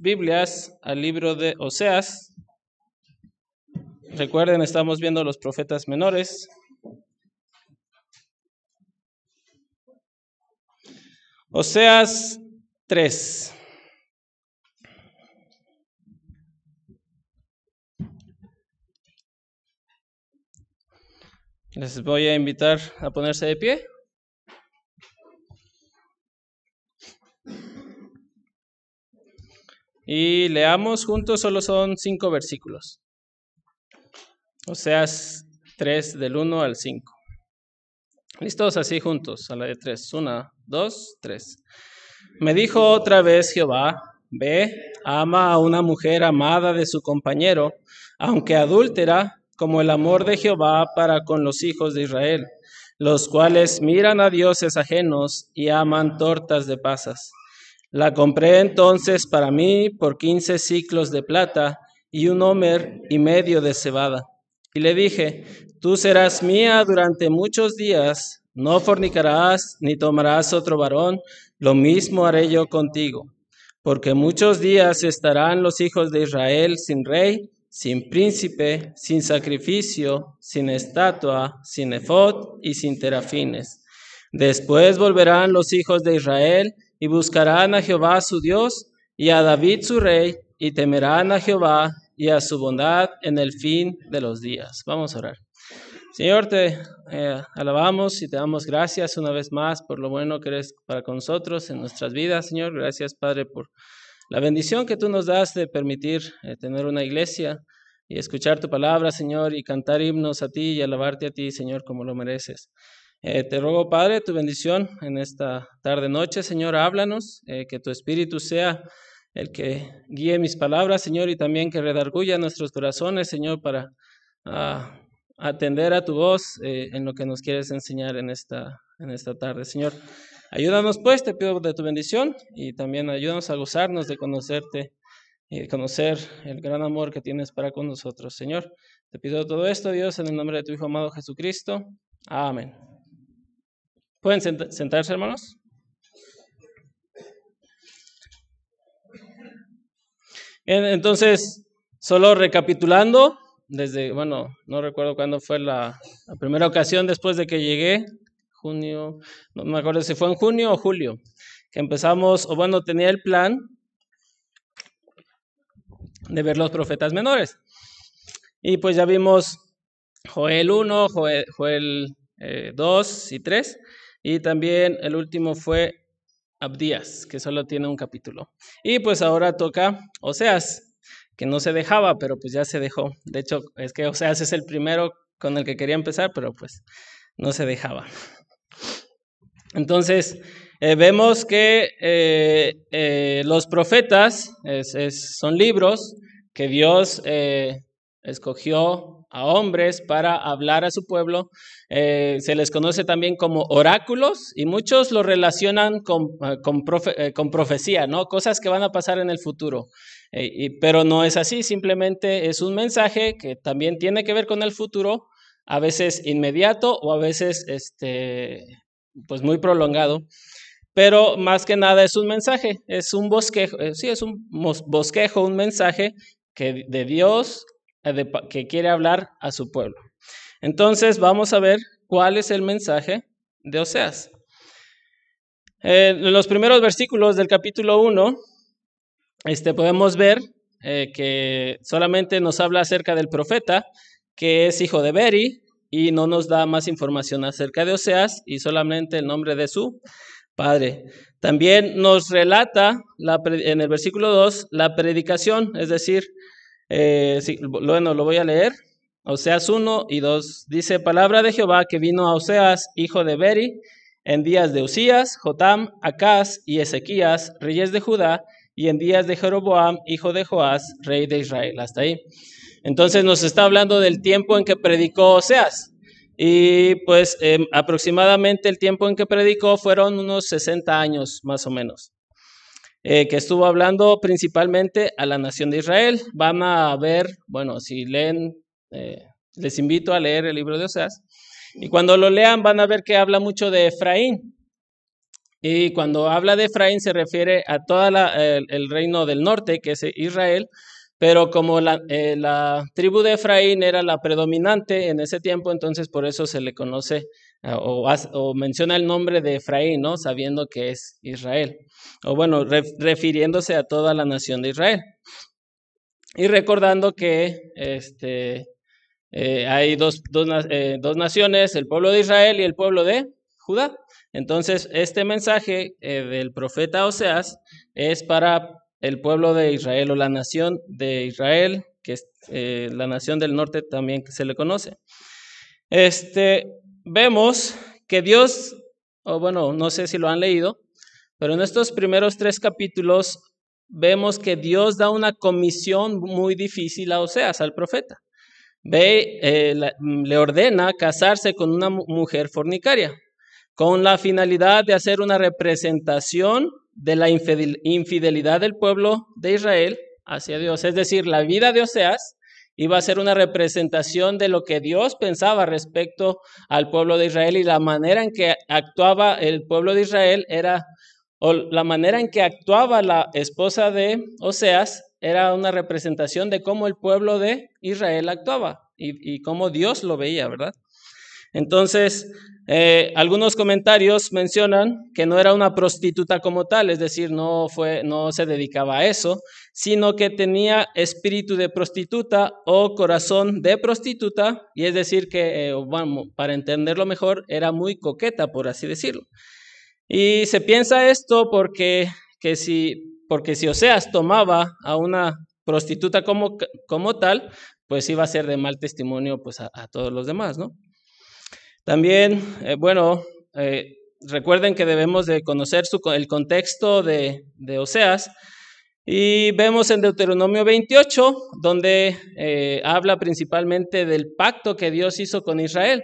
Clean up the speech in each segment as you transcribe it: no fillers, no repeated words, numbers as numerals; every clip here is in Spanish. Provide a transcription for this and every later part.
Biblias al libro de Oseas. Recuerden, estamos viendo los profetas menores. Oseas 3. Les voy a invitar a ponerse de pie. Y leamos juntos, solo son 5 versículos. Oseas 3 del 1 al 5. ¿Listos? Así juntos, a la de 3. 1, 2, 3. Me dijo otra vez Jehová: ve, ama a una mujer amada de su compañero, aunque adúltera, como el amor de Jehová para con los hijos de Israel, los cuales miran a dioses ajenos y aman tortas de pasas. La compré entonces para mí por 15 siclos de plata y 1 homer y medio de cebada. Y le dije: tú serás mía durante muchos días, no fornicarás ni tomarás otro varón, lo mismo haré yo contigo. Porque muchos días estarán los hijos de Israel sin rey, sin príncipe, sin sacrificio, sin estatua, sin efod y sin terafines. Después volverán los hijos de Israel y buscarán a Jehová su Dios y a David su rey, y temerán a Jehová y a su bondad en el fin de los días. Vamos a orar. Señor, te alabamos y te damos gracias una vez más por lo bueno que eres para con nosotros en nuestras vidas, Señor. Gracias, Padre, por la bendición que tú nos das de permitir tener una iglesia y escuchar tu palabra, Señor, y cantar himnos a ti y alabarte a ti, Señor, como lo mereces. Te ruego, Padre, tu bendición en esta tarde-noche, Señor. Háblanos, que tu Espíritu sea el que guíe mis palabras, Señor, y también que redarguya nuestros corazones, Señor, para atender a tu voz en lo que nos quieres enseñar en esta tarde, Señor. Ayúdanos, pues, te pido de tu bendición, y también ayúdanos a gozarnos de conocerte y de conocer el gran amor que tienes para con nosotros, Señor. Te pido todo esto, Dios, en el nombre de tu Hijo amado Jesucristo. Amén. ¿Pueden sentarse, hermanos? Bien, entonces, solo recapitulando, no recuerdo cuándo fue la primera ocasión después de que llegué, junio, no me acuerdo si fue en junio o julio, que empezamos, tenía el plan de ver los profetas menores. Y pues ya vimos Joel 1, Joel 2 y 3, y también el último fue Abdías, que solo tiene un capítulo. Y pues ahora toca Oseas, que no se dejaba, pero pues ya se dejó. De hecho, es que Oseas es el primero con el que quería empezar, pero pues no se dejaba. Entonces, vemos que los profetas son libros que Dios escogió a hombres para hablar a su pueblo. Se les conoce también como oráculos, y muchos lo relacionan con profecía, ¿no? Cosas que van a pasar en el futuro. Pero no es así, simplemente es un mensaje que también tiene que ver con el futuro, a veces inmediato o a veces pues muy prolongado. Pero más que nada es un mensaje, es un bosquejo, es un bosquejo, un mensaje de Dios que quiere hablar a su pueblo. Entonces vamos a ver cuál es el mensaje de Oseas. En los primeros versículos del capítulo 1 podemos ver que solamente nos habla acerca del profeta, que es hijo de Beri, y no nos da más información acerca de Oseas, y solamente el nombre de su padre. También nos relata en el versículo 2 la predicación, es decir, lo voy a leer. Oseas 1 y 2 dice: palabra de Jehová que vino a Oseas, hijo de Beri, en días de Usías, Jotam, Acaz y Ezequías, reyes de Judá, y en días de Jeroboam, hijo de Joás, rey de Israel. Hasta ahí. Entonces nos está hablando del tiempo en que predicó Oseas. Y pues aproximadamente el tiempo en que predicó fueron unos 60 años más o menos. Que estuvo hablando principalmente a la nación de Israel. Van a ver, si leen, les invito a leer el libro de Oseas, y cuando lo lean van a ver que habla mucho de Efraín. Y cuando habla de Efraín se refiere a todo el reino del norte, que es Israel, pero como la tribu de Efraín era la predominante en ese tiempo, entonces por eso se le conoce o menciona el nombre de Efraín, ¿no? Sabiendo que es Israel, o bueno, refiriéndose a toda la nación de Israel. Y recordando que hay dos naciones, el pueblo de Israel y el pueblo de Judá. Entonces, este mensaje del profeta Oseas es para el pueblo de Israel o la nación de Israel, que es la nación del norte también que se le conoce. Vemos que Dios, o bueno, no sé si lo han leído, pero en estos primeros 3 capítulos vemos que Dios da una comisión muy difícil a Oseas, al profeta. Le ordena casarse con una mujer fornicaria, con la finalidad de hacer una representación de la infidelidad del pueblo de Israel hacia Dios. Es decir, la vida de Oseas iba a ser una representación de lo que Dios pensaba respecto al pueblo de Israel, y la manera en que actuaba el pueblo de Israel o la manera en que actuaba la esposa de Oseas era una representación de cómo el pueblo de Israel actuaba y cómo Dios lo veía, ¿verdad? Entonces, algunos comentarios mencionan que no era una prostituta como tal, es decir, no se dedicaba a eso, sino que tenía espíritu de prostituta o corazón de prostituta, y es decir que, bueno, para entenderlo mejor, era muy coqueta, por así decirlo. Y se piensa esto porque si Oseas tomaba a una prostituta como tal, pues iba a ser de mal testimonio pues, a todos los demás, ¿no? También, recuerden que debemos de conocer el contexto de Oseas, y vemos en Deuteronomio 28, donde habla principalmente del pacto que Dios hizo con Israel.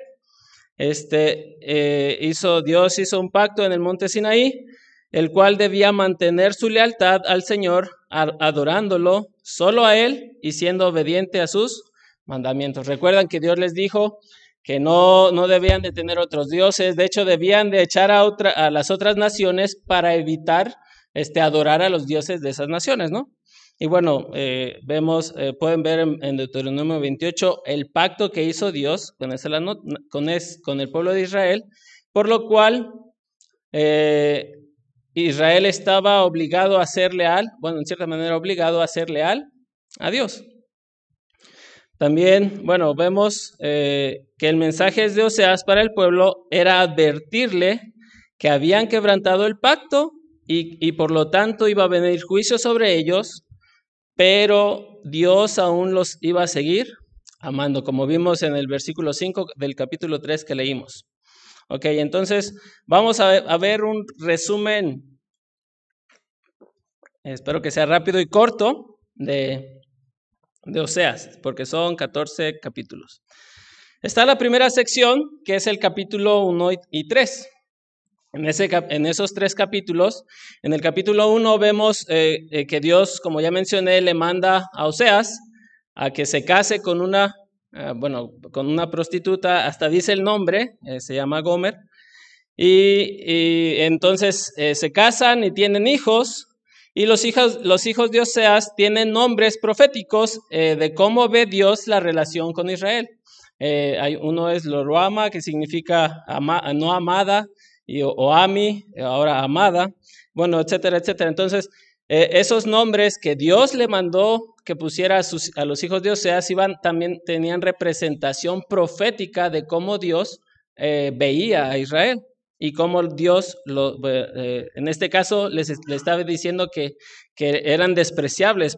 Dios hizo un pacto en el monte Sinaí, el cual debía mantener su lealtad al Señor, adorándolo solo a Él y siendo obediente a sus mandamientos. Recuerdan que Dios les dijo que no debían de tener otros dioses, de hecho debían de echar a las otras naciones para evitar adorar a los dioses de esas naciones, ¿no? Y bueno, pueden ver en Deuteronomio 28 el pacto que hizo Dios con el pueblo de Israel, por lo cual Israel estaba obligado a ser leal, bueno, en cierta manera obligado a ser leal a Dios. También, bueno, vemos que el mensaje de Oseas para el pueblo era advertirle que habían quebrantado el pacto y por lo tanto iba a venir juicio sobre ellos, pero Dios aún los iba a seguir amando, como vimos en el versículo 5 del capítulo 3 que leímos. Ok, entonces vamos a ver un resumen, espero que sea rápido y corto, de Oseas, porque son 14 capítulos. Está la primera sección, que es el capítulo 1 y 3. En esos 3 capítulos, en el capítulo 1 vemos que Dios, como ya mencioné, le manda a Oseas a que se case con una prostituta, hasta dice el nombre, se llama Gomer, y entonces se casan y tienen hijos. Y los hijos de Oseas tienen nombres proféticos de cómo ve Dios la relación con Israel. Uno es Lo-ruhama, que significa no amada, y Oami, ahora amada, bueno, etcétera, etcétera. Entonces, esos nombres que Dios le mandó que pusiera a los hijos de Oseas también tenían representación profética de cómo Dios veía a Israel. Y cómo Dios, en este caso, le estaba diciendo que eran despreciables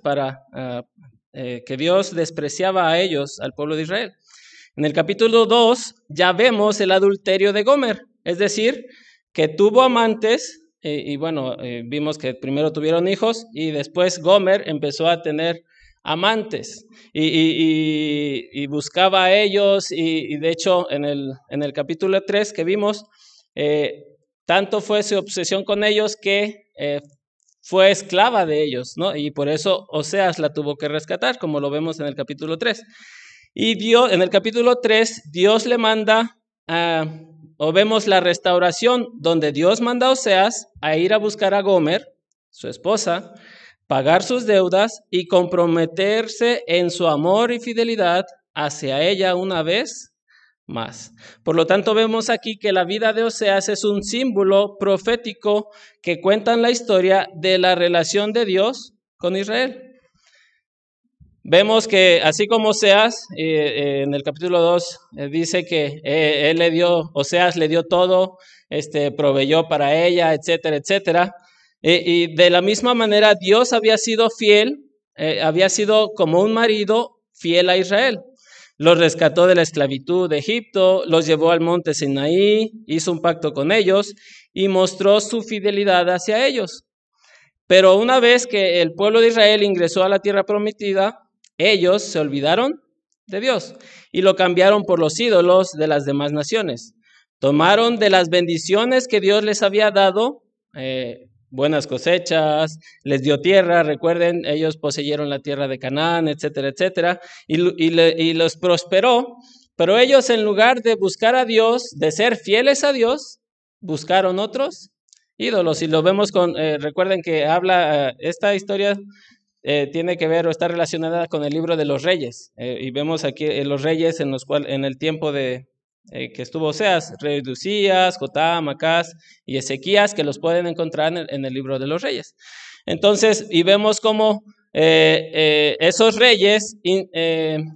que Dios despreciaba a ellos, al pueblo de Israel. En el capítulo 2 ya vemos el adulterio de Gomer, es decir, que tuvo amantes, vimos que primero tuvieron hijos y después Gomer empezó a tener amantes y buscaba a ellos, y de hecho en el capítulo 3 que vimos, tanto fue su obsesión con ellos que fue esclava de ellos, ¿no? Y por eso Oseas la tuvo que rescatar, como lo vemos en el capítulo 3. Y en el capítulo 3, Dios le manda o vemos la restauración donde Dios manda a Oseas a ir a buscar a Gomer, su esposa, pagar sus deudas y comprometerse en su amor y fidelidad hacia ella una vez más. Por lo tanto, vemos aquí que la vida de Oseas es un símbolo profético que cuenta la historia de la relación de Dios con Israel. Vemos que así como Oseas, en el capítulo 2, dice que Oseas le dio todo, proveyó para ella, etcétera, etcétera. Y de la misma manera, Dios había sido fiel, había sido como un marido fiel a Israel. Los rescató de la esclavitud de Egipto, los llevó al monte Sinaí, hizo un pacto con ellos y mostró su fidelidad hacia ellos. Pero una vez que el pueblo de Israel ingresó a la tierra prometida, ellos se olvidaron de Dios y lo cambiaron por los ídolos de las demás naciones. Tomaron de las bendiciones que Dios les había dado, buenas cosechas, les dio tierra, recuerden, ellos poseyeron la tierra de Canaán, etcétera, etcétera, y los prosperó, pero ellos en lugar de buscar a Dios, de ser fieles a Dios, buscaron otros ídolos, y lo vemos recuerden que habla, esta historia tiene que ver o está relacionada con el libro de los reyes, y vemos aquí los reyes en el tiempo de que estuvo Oseas, rey de Uzías, Jotam, Acaz y Ezequías, que los pueden encontrar en el libro de los reyes. Entonces, y vemos cómo esos reyes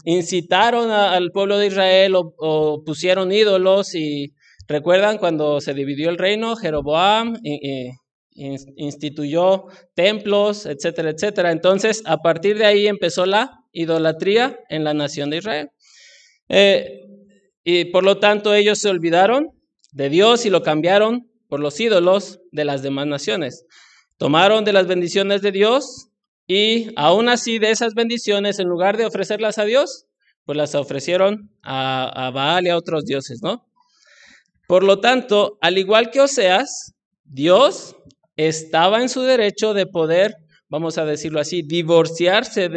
incitaron al pueblo de Israel o pusieron ídolos, y recuerdan cuando se dividió el reino, Jeroboam instituyó templos, etcétera, etcétera. Entonces, a partir de ahí empezó la idolatría en la nación de Israel. Y por lo tanto ellos se olvidaron de Dios y lo cambiaron por los ídolos de las demás naciones. Tomaron de las bendiciones de Dios y aún así de esas bendiciones, en lugar de ofrecerlas a Dios, pues las ofrecieron a Baal y a otros dioses, ¿no? Por lo tanto, al igual que Oseas, Dios estaba en su derecho de poder, vamos a decirlo así, divorciarse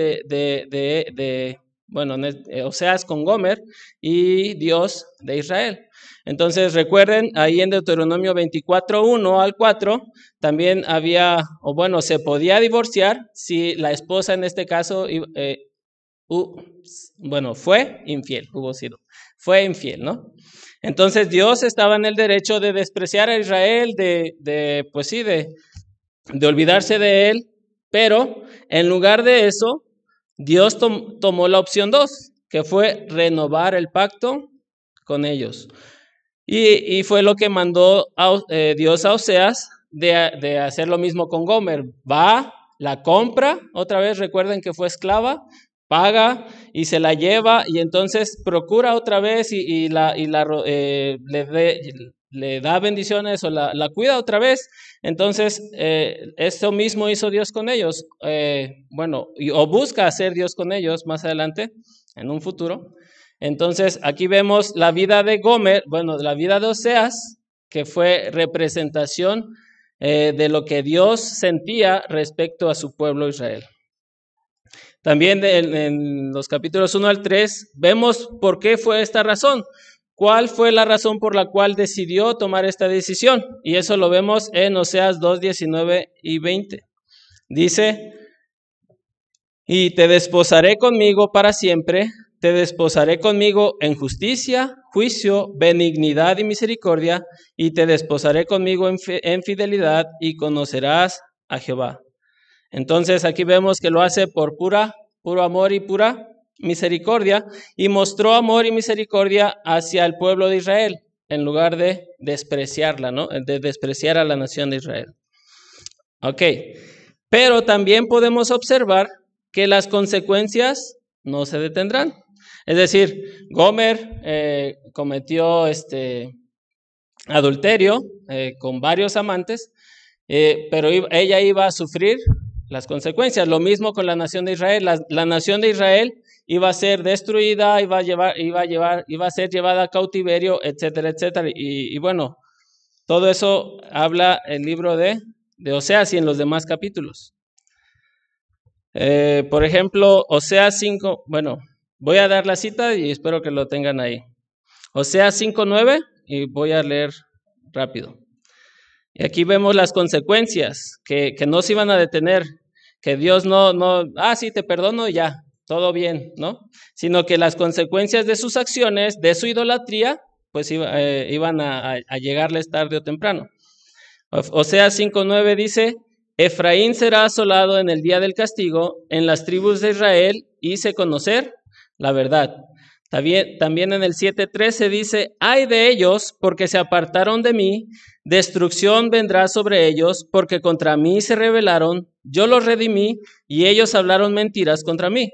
Oseas con Gomer y Dios de Israel. Entonces recuerden, ahí en Deuteronomio 24, 1 al 4, también se podía divorciar si la esposa en este caso, fue infiel, ¿no? Entonces Dios estaba en el derecho de despreciar a Israel, de olvidarse de él, pero en lugar de eso, Dios tomó la opción 2, que fue renovar el pacto con ellos. Y fue lo que mandó Dios a Oseas de hacer lo mismo con Gomer. Va, la compra, otra vez recuerden que fue esclava, paga y se la lleva, y entonces procura otra vez le da bendiciones o la cuida otra vez. Entonces, esto mismo hizo Dios con ellos, o busca hacer Dios con ellos más adelante, en un futuro. Entonces, aquí vemos la vida de Gomer, la vida de Oseas, que fue representación de lo que Dios sentía respecto a su pueblo Israel. También en los capítulos 1 al 3 vemos por qué fue esta razón. ¿Cuál fue la razón por la cual decidió tomar esta decisión? Y eso lo vemos en Oseas 2, 19 y 20. Dice, y te desposaré conmigo para siempre, te desposaré conmigo en justicia, juicio, benignidad y misericordia, y te desposaré conmigo en fidelidad, y conocerás a Jehová. Entonces aquí vemos que lo hace por puro amor y pura misericordia, y mostró amor y misericordia hacia el pueblo de Israel, en lugar de despreciarla, ¿no? De despreciar a la nación de Israel. Ok, pero también podemos observar que las consecuencias no se detendrán. Es decir, Gomer cometió adulterio con varios amantes, pero ella iba a sufrir las consecuencias. Lo mismo con la nación de Israel. La nación de Israel iba a ser destruida, iba a ser llevada a cautiverio, etcétera, etcétera. Y bueno, todo eso habla el libro de Oseas y en los demás capítulos. Por ejemplo, Oseas 5, voy a dar la cita y espero que lo tengan ahí. Oseas 5:9 y voy a leer rápido. Y aquí vemos las consecuencias que no se iban a detener, que Dios sí, te perdono, ya, todo bien, ¿no? Sino que las consecuencias de sus acciones, de su idolatría, pues iban a llegarles tarde o temprano. Oseas 5:9 dice, Efraín será asolado en el día del castigo, en las tribus de Israel hice conocer la verdad. También en el 7:13 dice, ay de ellos, porque se apartaron de mí, destrucción vendrá sobre ellos, porque contra mí se rebelaron, yo los redimí, y ellos hablaron mentiras contra mí.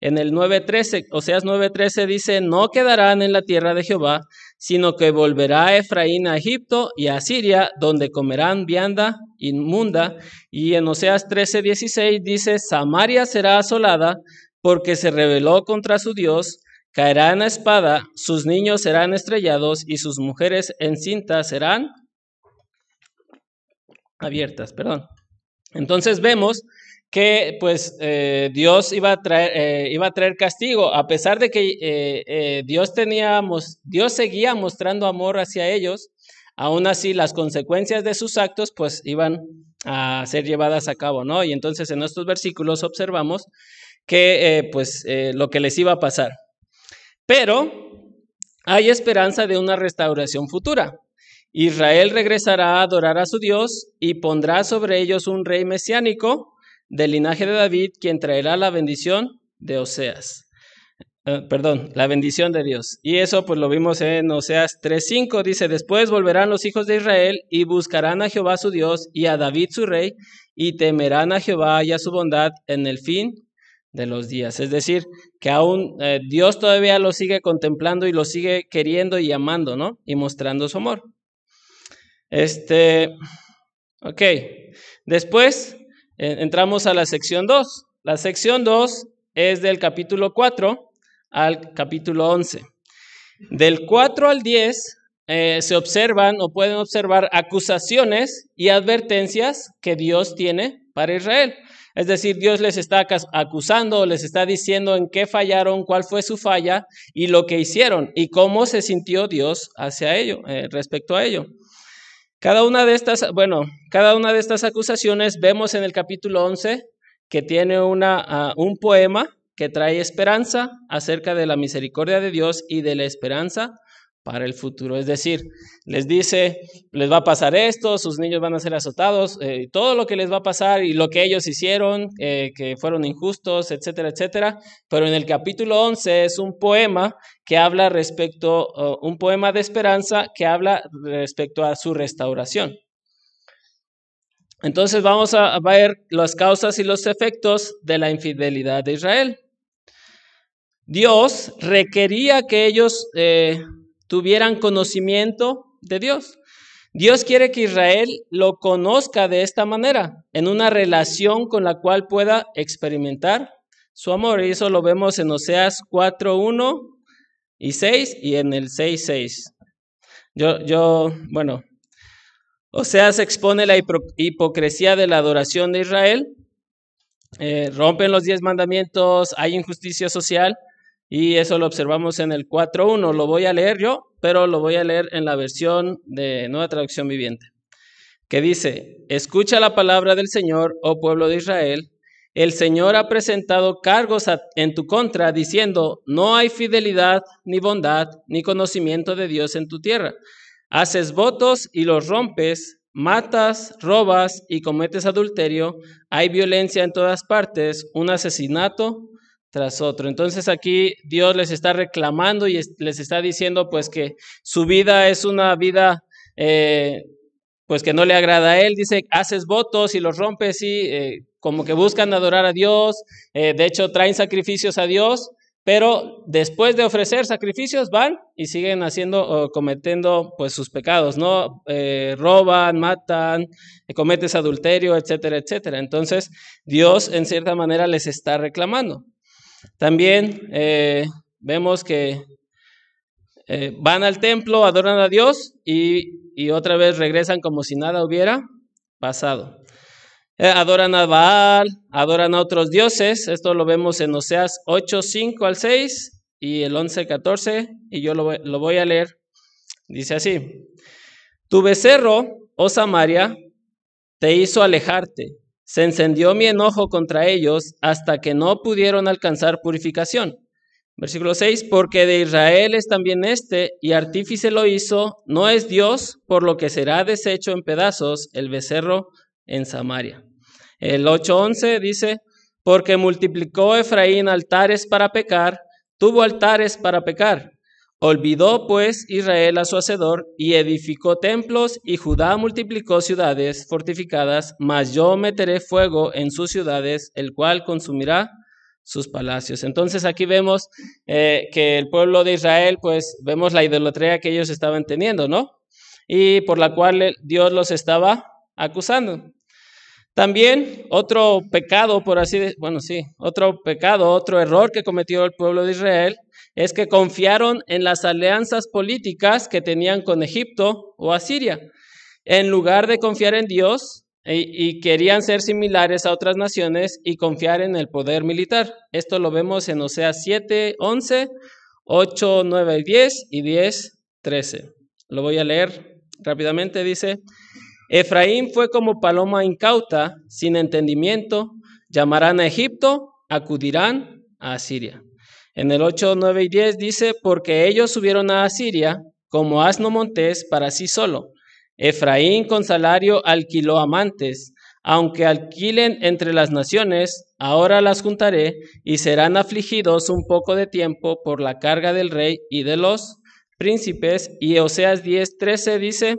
En el 9:13, Oseas 9:13 dice, no quedarán en la tierra de Jehová, sino que volverá Efraín a Egipto y a Siria, donde comerán vianda inmunda. Y en Oseas 13:16 dice, Samaria será asolada, porque se rebeló contra su Dios, caerá en la espada, sus niños serán estrellados y sus mujeres encintas serán abiertas. Entonces vemos que pues Dios iba a traer castigo, a pesar de que Dios seguía mostrando amor hacia ellos. Aún así las consecuencias de sus actos pues iban a ser llevadas a cabo, ¿no? Y entonces en estos versículos observamos que lo que les iba a pasar. Pero hay esperanza de una restauración futura. Israel regresará a adorar a su Dios y pondrá sobre ellos un rey mesiánico del linaje de David, quien traerá la bendición de Oseas. La bendición de Dios. Y eso pues lo vimos en Oseas 3:5. Dice, después volverán los hijos de Israel y buscarán a Jehová su Dios y a David su rey y temerán a Jehová y a su bondad en el fin de los días. Es decir, que aún Dios todavía lo sigue contemplando y lo sigue queriendo y amando, ¿no? Y mostrando su amor. Ok. Después entramos a la sección 2. La sección 2 es del capítulo 4 al capítulo 11. Del 4 al 10 se observan o pueden observar acusaciones y advertencias que Dios tiene para Israel. Es decir, Dios les está acusando, les está diciendo en qué fallaron, cuál fue su falla y lo que hicieron y cómo se sintió Dios hacia ello, respecto a ello. Cada una de estas acusaciones vemos en el capítulo 11 que tiene un poema que trae esperanza acerca de la misericordia de Dios y de la esperanza para el futuro. Es decir, les dice, les va a pasar esto, sus niños van a ser azotados, todo lo que les va a pasar y lo que ellos hicieron, que fueron injustos, etcétera, etcétera. Pero en el capítulo 11 es un poema que habla un poema de esperanza que habla respecto a su restauración. Entonces vamos a ver las causas y los efectos de la infidelidad de Israel. Dios requería que ellos tuvieran conocimiento de Dios. Dios quiere que Israel lo conozca de esta manera, en una relación con la cual pueda experimentar su amor. Y eso lo vemos en Oseas 4:1 y 6 y en el 6:6. Oseas expone la hipocresía de la adoración de Israel. Rompen los 10 mandamientos, hay injusticia social. Y eso lo observamos en el 4:1. Lo voy a leer yo, pero lo voy a leer en la versión de Nueva Traducción Viviente, que dice, escucha la palabra del Señor, oh pueblo de Israel. El Señor ha presentado cargos en tu contra, diciendo, no hay fidelidad, ni bondad, ni conocimiento de Dios en tu tierra. Haces votos y los rompes, matas, robas y cometes adulterio. Hay violencia en todas partes, un asesinato tras otro. Entonces aquí Dios les está reclamando y les está diciendo pues que su vida es una vida pues que no le agrada a Él. Dice, haces votos y los rompes y como que buscan adorar a Dios, de hecho traen sacrificios a Dios, pero después de ofrecer sacrificios van y siguen cometiendo pues sus pecados, ¿no? Roban, matan, cometes adulterio, etcétera, etcétera. Entonces Dios en cierta manera les está reclamando. También vemos que van al templo, adoran a Dios y otra vez regresan como si nada hubiera pasado. Adoran a Baal, adoran a otros dioses. Esto lo vemos en Oseas 8:5 al 6 y el 11:14. Y yo lo voy a leer Dice así: tu becerro, oh Samaria, te hizo alejarte. Se encendió mi enojo contra ellos hasta que no pudieron alcanzar purificación. Versículo 6, porque de Israel es también y artífice lo hizo, no es Dios, por lo que será deshecho en pedazos el becerro en Samaria. El 8:11 dice, porque multiplicó Efraín altares para pecar, tuvo altares para pecar. Olvidó pues Israel a su hacedor y edificó templos, y Judá multiplicó ciudades fortificadas, mas yo meteré fuego en sus ciudades, el cual consumirá sus palacios. Entonces aquí vemos que el pueblo de Israel, pues vemos la idolatría que ellos estaban teniendo, ¿no? Y por la cual Dios los estaba acusando. También otro pecado, otro error que cometió el pueblo de Israel es que confiaron en las alianzas políticas que tenían con Egipto o Asiria. En lugar de confiar en Dios, y querían ser similares a otras naciones y confiar en el poder militar. Esto lo vemos en Oseas 7:11, 8, 9 y 10 y 10:13. Lo voy a leer rápidamente. Dice: Efraín fue como paloma incauta, sin entendimiento. Llamarán a Egipto, acudirán a Asiria. En el 8, 9 y 10 dice: porque ellos subieron a Asiria como asno montés para sí solo. Efraín con salario alquiló amantes. Aunque alquilen entre las naciones, ahora las juntaré y serán afligidos un poco de tiempo por la carga del rey y de los príncipes. Y Oseas 10:13 dice: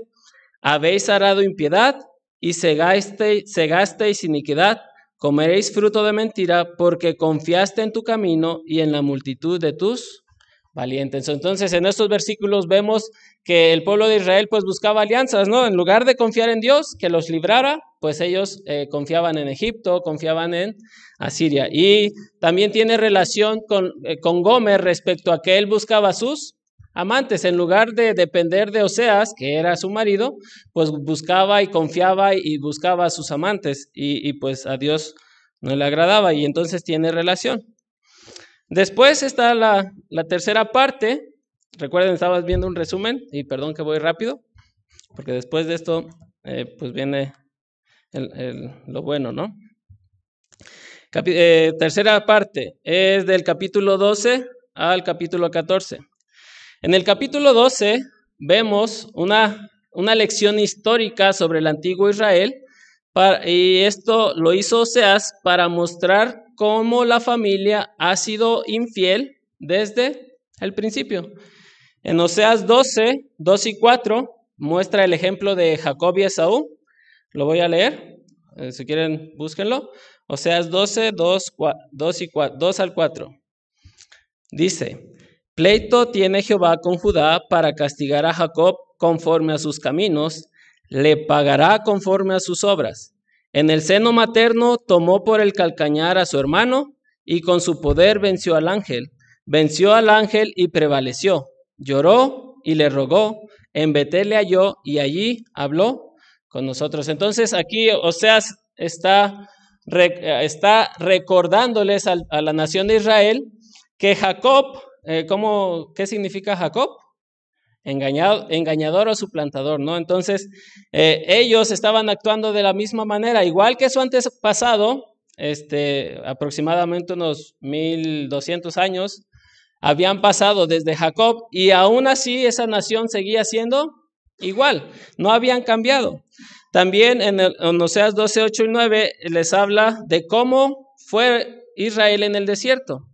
habéis arado impiedad y segasteis iniquidad, comeréis fruto de mentira, porque confiaste en tu camino y en la multitud de tus valientes. Entonces, en estos versículos vemos que el pueblo de Israel pues buscaba alianzas, ¿no? En lugar de confiar en Dios, que los librara, pues ellos confiaban en Egipto, confiaban en Asiria. Y también tiene relación con Gomer respecto a que él buscaba sus amantes. En lugar de depender de Oseas, que era su marido, pues buscaba y confiaba y buscaba a sus amantes, y pues a Dios no le agradaba, y entonces tiene relación. Después está la tercera parte. Recuerden, estabas viendo un resumen, y perdón que voy rápido, porque después de esto pues viene lo bueno, ¿no? Tercera parte es del capítulo 12 al capítulo 14. En el capítulo 12 vemos una lección histórica sobre el antiguo Israel, y esto lo hizo Oseas para mostrar cómo la familia ha sido infiel desde el principio. En Oseas 12, 2 y 4 muestra el ejemplo de Jacob y Esaú. Lo voy a leer, si quieren búsquenlo. Oseas 12, 2 al 4. Dice: pleito tiene Jehová con Judá para castigar a Jacob conforme a sus caminos, le pagará conforme a sus obras. En el seno materno tomó por el calcañar a su hermano, y con su poder venció al ángel y prevaleció. Lloró y le rogó, en Betel le halló y allí habló con nosotros. Entonces aquí Oseas está recordándoles a la nación de Israel que Jacob, ¿qué significa Jacob? Engañador o suplantador, ¿no? Entonces, ellos estaban actuando de la misma manera, igual que su antepasado, aproximadamente unos 1200 años, habían pasado desde Jacob, y aún así esa nación seguía siendo igual, no habían cambiado. También en Oseas 12, 8 y 9 les habla de cómo fue Israel en el desierto.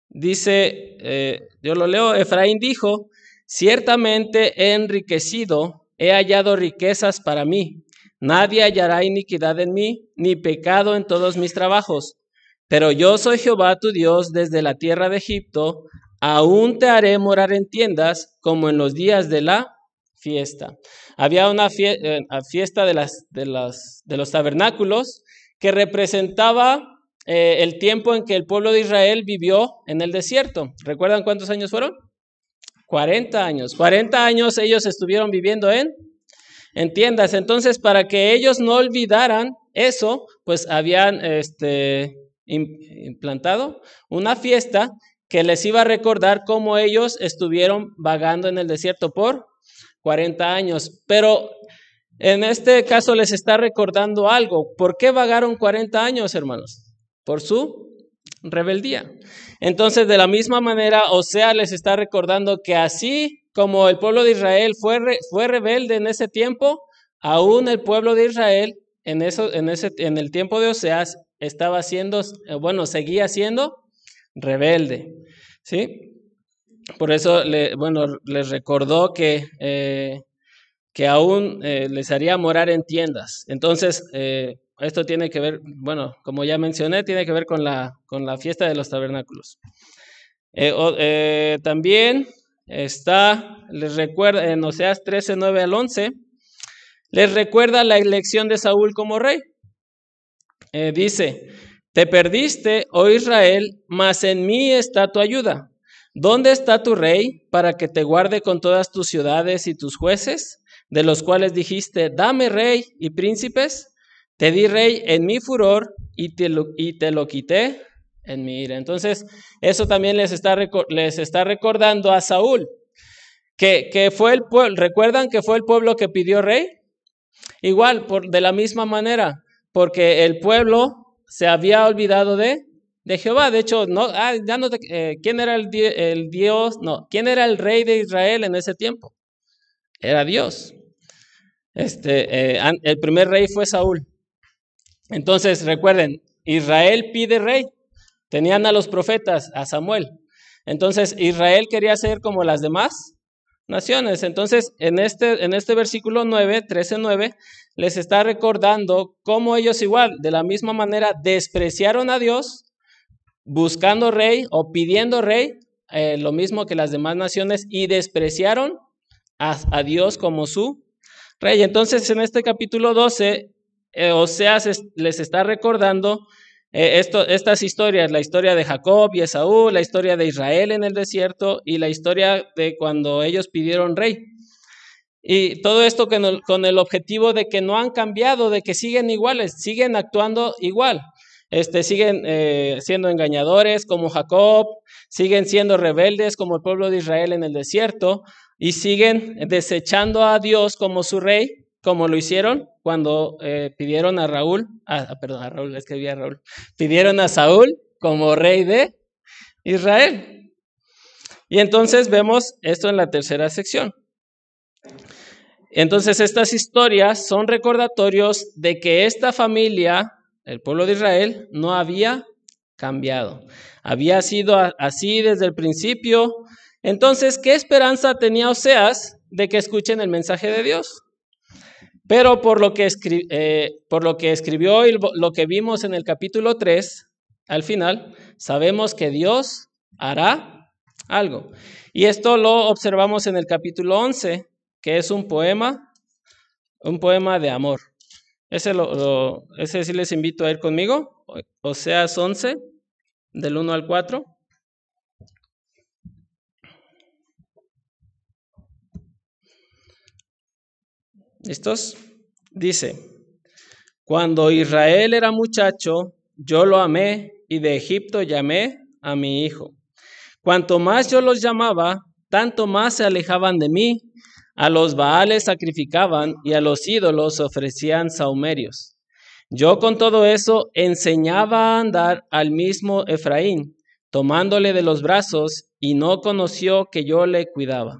Dice, yo lo leo: Efraín dijo: ciertamente he enriquecido, he hallado riquezas para mí. Nadie hallará iniquidad en mí, ni pecado en todos mis trabajos. Pero yo soy Jehová tu Dios desde la tierra de Egipto. Aún te haré morar en tiendas, como en los días de la fiesta. Había una fiesta de los tabernáculos, que representaba el tiempo en que el pueblo de Israel vivió en el desierto. ¿Recuerdan cuántos años fueron? 40 años. 40 años ellos estuvieron viviendo en tiendas. Entonces, para que ellos no olvidaran eso, pues habían implantado una fiesta que les iba a recordar cómo ellos estuvieron vagando en el desierto por 40 años. Pero en este caso les está recordando algo. ¿Por qué vagaron 40 años, hermanos? Por su rebeldía. Entonces, de la misma manera, Oseas les está recordando que así como el pueblo de Israel fue rebelde en ese tiempo, aún el pueblo de Israel en el tiempo de Oseas estaba siendo, seguía siendo rebelde, ¿sí? Por eso les recordó que aún les haría morar en tiendas. Entonces, esto tiene que ver, como ya mencioné, tiene que ver con la fiesta de los tabernáculos. También les recuerda en Oseas 13, 9 al 11, les recuerda la elección de Saúl como rey. Dice, te perdiste, oh Israel, mas en mí está tu ayuda. ¿Dónde está tu rey para que te guarde con todas tus ciudades y tus jueces, de los cuales dijiste, dame rey y príncipes? Te di rey en mi furor y te lo quité en mi ira. Entonces, eso también les está recordando a Saúl, que fue el pueblo. ¿Recuerdan que fue el pueblo que pidió rey? Igual, de la misma manera, porque el pueblo se había olvidado de Jehová. De hecho, ¿quién era el Dios? No, ¿quién era el rey de Israel en ese tiempo? Era Dios. El primer rey fue Saúl. Entonces, recuerden, Israel pide rey. Tenían a los profetas, a Samuel. Entonces, Israel quería ser como las demás naciones. Entonces, en este versículo 9, 13:9, les está recordando cómo ellos igual, de la misma manera, despreciaron a Dios, buscando rey o pidiendo rey, lo mismo que las demás naciones, y despreciaron a Dios como su rey. Entonces, en este capítulo 12, Oseas les está recordando estas historias, la historia de Jacob y Esaú, la historia de Israel en el desierto y la historia de cuando ellos pidieron rey. Y todo esto con el objetivo de que no han cambiado, de que siguen iguales, siguen actuando igual. Siguen siendo engañadores como Jacob, siguen siendo rebeldes como el pueblo de Israel en el desierto y siguen desechando a Dios como su rey, como lo hicieron cuando pidieron a pidieron a Saúl como rey de Israel. Y entonces vemos esto en la tercera sección. Entonces estas historias son recordatorios de que esta familia, el pueblo de Israel, no había cambiado. Había sido así desde el principio. Entonces, ¿qué esperanza tenía Oseas de que escuchen el mensaje de Dios? Pero por lo que escribió y lo que vimos en el capítulo 3, al final, sabemos que Dios hará algo. Y esto lo observamos en el capítulo 11, que es un poema de amor. Ese sí les invito a ir conmigo. Oseas 11, del 1 al 4. ¿Listos? Dice, cuando Israel era muchacho, yo lo amé y de Egipto llamé a mi hijo. Cuanto más yo los llamaba, tanto más se alejaban de mí. A los Baales sacrificaban y a los ídolos ofrecían sahumerios. Yo con todo eso enseñaba a andar al mismo Efraín, tomándole de los brazos, y no conoció que yo le cuidaba.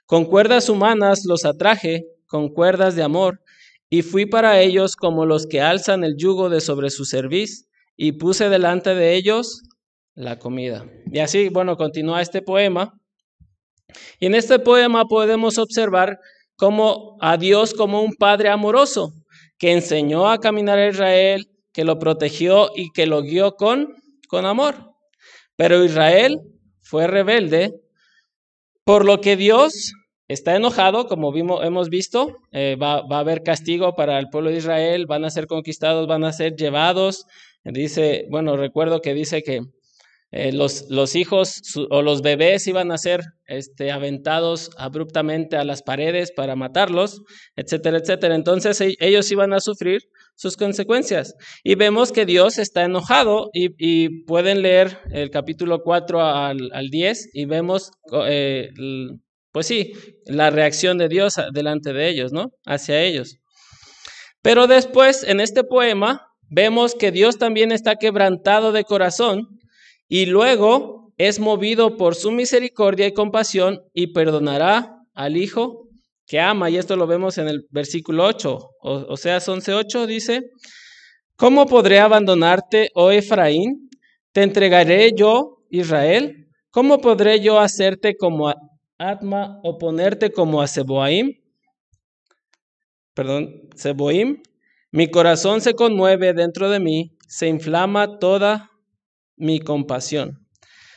Con cuerdas humanas los atraje, con cuerdas de amor, y fui para ellos como los que alzan el yugo de sobre su cerviz, y puse delante de ellos la comida. Y así, continúa este poema. Y en este poema podemos observar a Dios como un padre amoroso, que enseñó a caminar a Israel, que lo protegió y que lo guió con amor. Pero Israel fue rebelde, por lo que Dios está enojado, como hemos visto. Va a haber castigo para el pueblo de Israel, van a ser conquistados, van a ser llevados. Recuerdo que dice que Los hijos o los bebés iban a ser aventados abruptamente a las paredes para matarlos, etcétera, etcétera. Entonces ellos iban a sufrir sus consecuencias. Y vemos que Dios está enojado y pueden leer el capítulo 4 al 10 y vemos, pues sí, la reacción de Dios delante de ellos, ¿no? Hacia ellos. Pero después, en este poema, vemos que Dios también está quebrantado de corazón y luego es movido por su misericordia y compasión y perdonará al hijo que ama. Y esto lo vemos en el versículo 8, Oseas 11:8 dice: ¿Cómo podré abandonarte, oh Efraín? ¿Te entregaré yo, Israel? ¿Cómo podré yo hacerte como a Adma o ponerte como a Zeboim? Zeboim. Mi corazón se conmueve dentro de mí, se inflama toda mi compasión.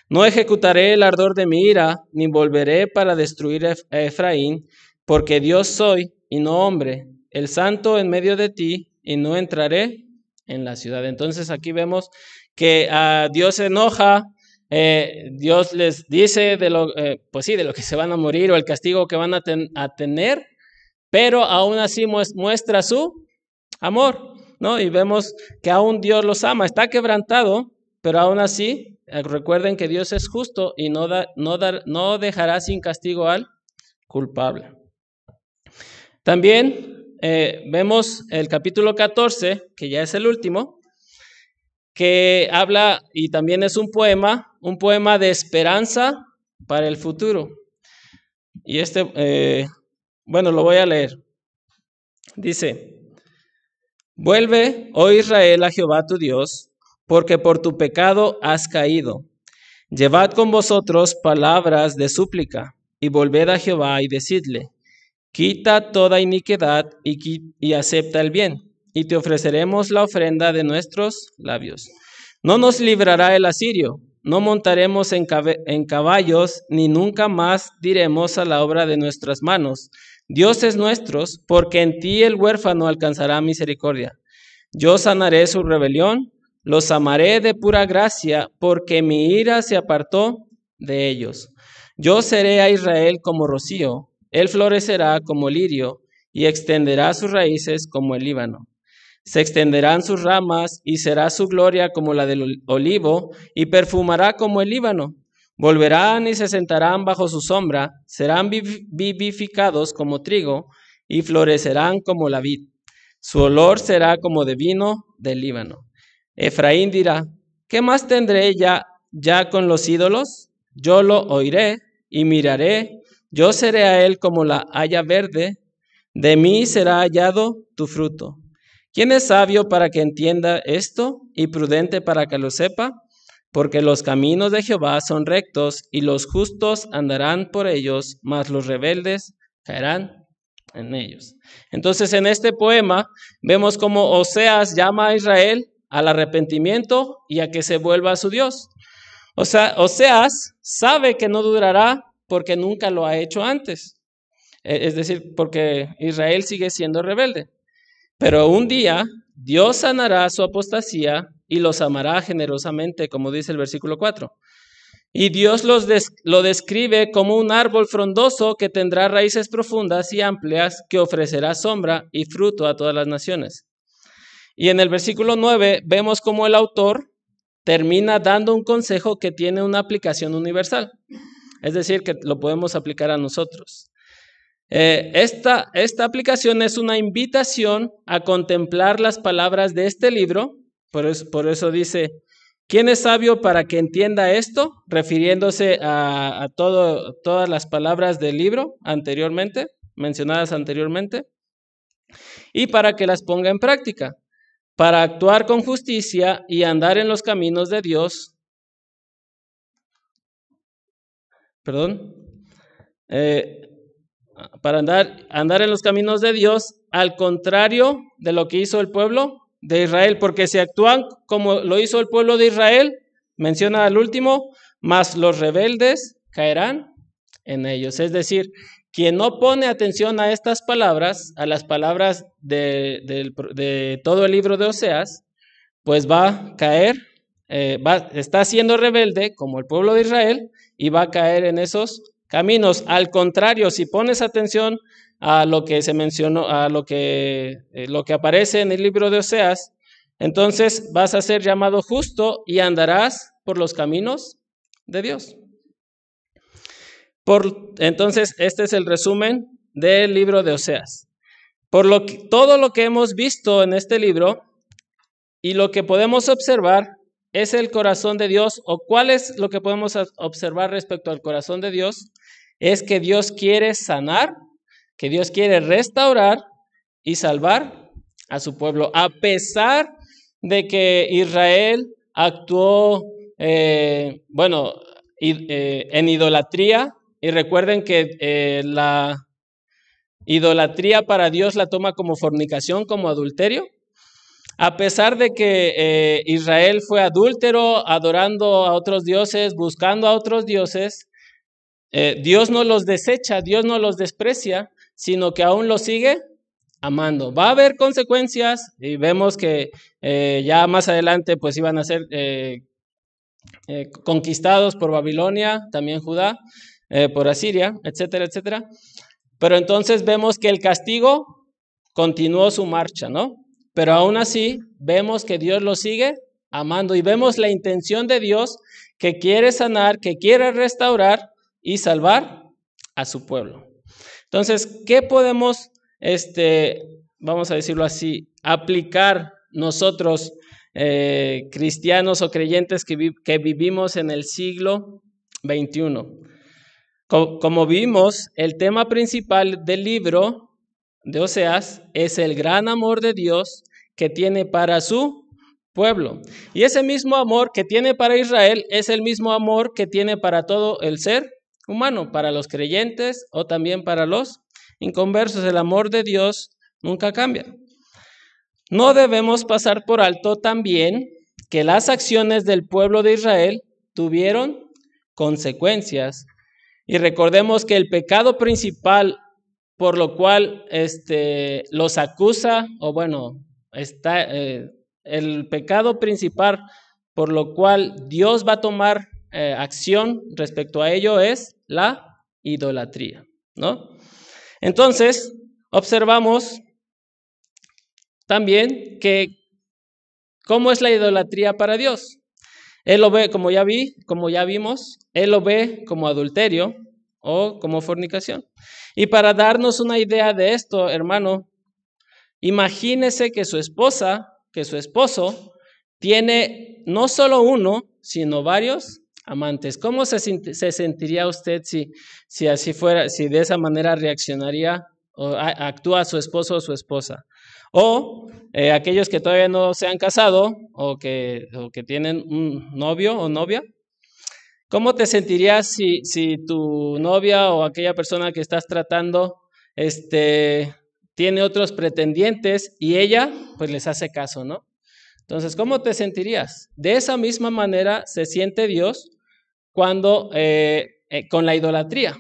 No ejecutaré el ardor de mi ira, ni volveré para destruir a Efraín, porque Dios soy y no hombre, el santo en medio de ti, y no entraré en la ciudad. Entonces aquí vemos que Dios se enoja, Dios les dice de lo que se van a morir o el castigo que van a tener, pero aún así muestra su amor, ¿no? Y vemos que aún Dios los ama, está quebrantado, pero aún así, recuerden que Dios es justo y no dejará sin castigo al culpable. También vemos el capítulo 14, que ya es el último, que habla, y también es un poema de esperanza para el futuro. Y lo voy a leer. Dice: Vuelve, oh Israel, a Jehová tu Dios, porque por tu pecado has caído. Llevad con vosotros palabras de súplica, y volved a Jehová y decidle: Quita toda iniquidad y acepta el bien, y te ofreceremos la ofrenda de nuestros labios. No nos librará el asirio, no montaremos en caballos, ni nunca más diremos a la obra de nuestras manos: Dioses nuestros, porque en ti el huérfano alcanzará misericordia. Yo sanaré su rebelión, los amaré de pura gracia, porque mi ira se apartó de ellos. Yo seré a Israel como rocío, él florecerá como lirio y extenderá sus raíces como el Líbano. Se extenderán sus ramas y será su gloria como la del olivo y perfumará como el Líbano. Volverán y se sentarán bajo su sombra, serán vivificados como trigo y florecerán como la vid. Su olor será como de vino del Líbano. Efraín dirá: ¿qué más tendré ya con los ídolos? Yo lo oiré y miraré. Yo seré a él como la haya verde. De mí será hallado tu fruto. ¿Quién es sabio para que entienda esto y prudente para que lo sepa? Porque los caminos de Jehová son rectos y los justos andarán por ellos, mas los rebeldes caerán en ellos. Entonces, en este poema vemos cómo Oseas llama a Israel al arrepentimiento y a que se vuelva a su Dios. O sea, Oseas sabe que no durará porque nunca lo ha hecho antes. Es decir, porque Israel sigue siendo rebelde. Pero un día Dios sanará su apostasía y los amará generosamente, como dice el versículo 4. Y Dios lo describe como un árbol frondoso que tendrá raíces profundas y amplias, que ofrecerá sombra y fruto a todas las naciones. Y en el versículo 9 vemos cómo el autor termina dando un consejo que tiene una aplicación universal. Es decir, que lo podemos aplicar a nosotros. Esta aplicación es una invitación a contemplar las palabras de este libro. Por eso dice: ¿quién es sabio para que entienda esto? Refiriéndose a todas las palabras del libro mencionadas anteriormente, y para que las ponga en práctica, para actuar con justicia y andar en los caminos de Dios. Para andar en los caminos de Dios, al contrario de lo que hizo el pueblo de Israel, porque si actúan como lo hizo el pueblo de Israel, menciona al último, mas los rebeldes caerán en ellos. Es decir, quien no pone atención a estas palabras, a las palabras de todo el libro de Oseas, pues va a caer está siendo rebelde como el pueblo de Israel y va a caer en esos caminos. Al contrario, si pones atención a lo que se mencionó, a lo que aparece en el libro de Oseas, entonces vas a ser llamado justo y andarás por los caminos de Dios. Entonces, este es el resumen del libro de Oseas. Todo lo que hemos visto en este libro y lo que podemos observar es el corazón de Dios, o cuál es lo que podemos observar respecto al corazón de Dios, es que Dios quiere sanar, que Dios quiere restaurar y salvar a su pueblo, a pesar de que Israel actuó, en idolatría. Y recuerden que la idolatría para Dios la toma como fornicación, como adulterio. A pesar de que Israel fue adúltero, adorando a otros dioses, buscando a otros dioses, Dios no los desecha, Dios no los desprecia, sino que aún los sigue amando. Va a haber consecuencias y vemos que ya más adelante pues iban a ser conquistados por Babilonia, también Judá, por Asiria, etcétera, etcétera. Pero entonces vemos que el castigo continuó su marcha, ¿no? Pero aún así vemos que Dios lo sigue amando y vemos la intención de Dios, que quiere sanar, que quiere restaurar y salvar a su pueblo. Entonces, ¿qué podemos, vamos a decirlo así, aplicar nosotros, cristianos o creyentes que vivimos en el siglo XXI? Como vimos, el tema principal del libro de Oseas es el gran amor de Dios que tiene para su pueblo. Y ese mismo amor que tiene para Israel es el mismo amor que tiene para todo el ser humano, para los creyentes o también para los inconversos. El amor de Dios nunca cambia. No debemos pasar por alto también que las acciones del pueblo de Israel tuvieron consecuencias. Y recordemos que el pecado principal por lo cual los acusa, el pecado principal por lo cual Dios va a tomar acción respecto a ello es la idolatría, ¿no? Entonces, observamos también que cómo es la idolatría para Dios. Él lo ve, como ya vimos, Él lo ve como adulterio o como fornicación. Y para darnos una idea de esto, hermano, imagínese que su esposo tiene no solo uno, sino varios amantes. ¿Cómo se sentiría usted si así fuera, si de esa manera reaccionaría o actúa su esposo o su esposa? O aquellos que todavía no se han casado o que tienen un novio o novia, ¿cómo te sentirías si tu novia o aquella persona que estás tratando tiene otros pretendientes y ella pues les hace caso, ¿no? Entonces, ¿cómo te sentirías? De esa misma manera se siente Dios cuando con la idolatría.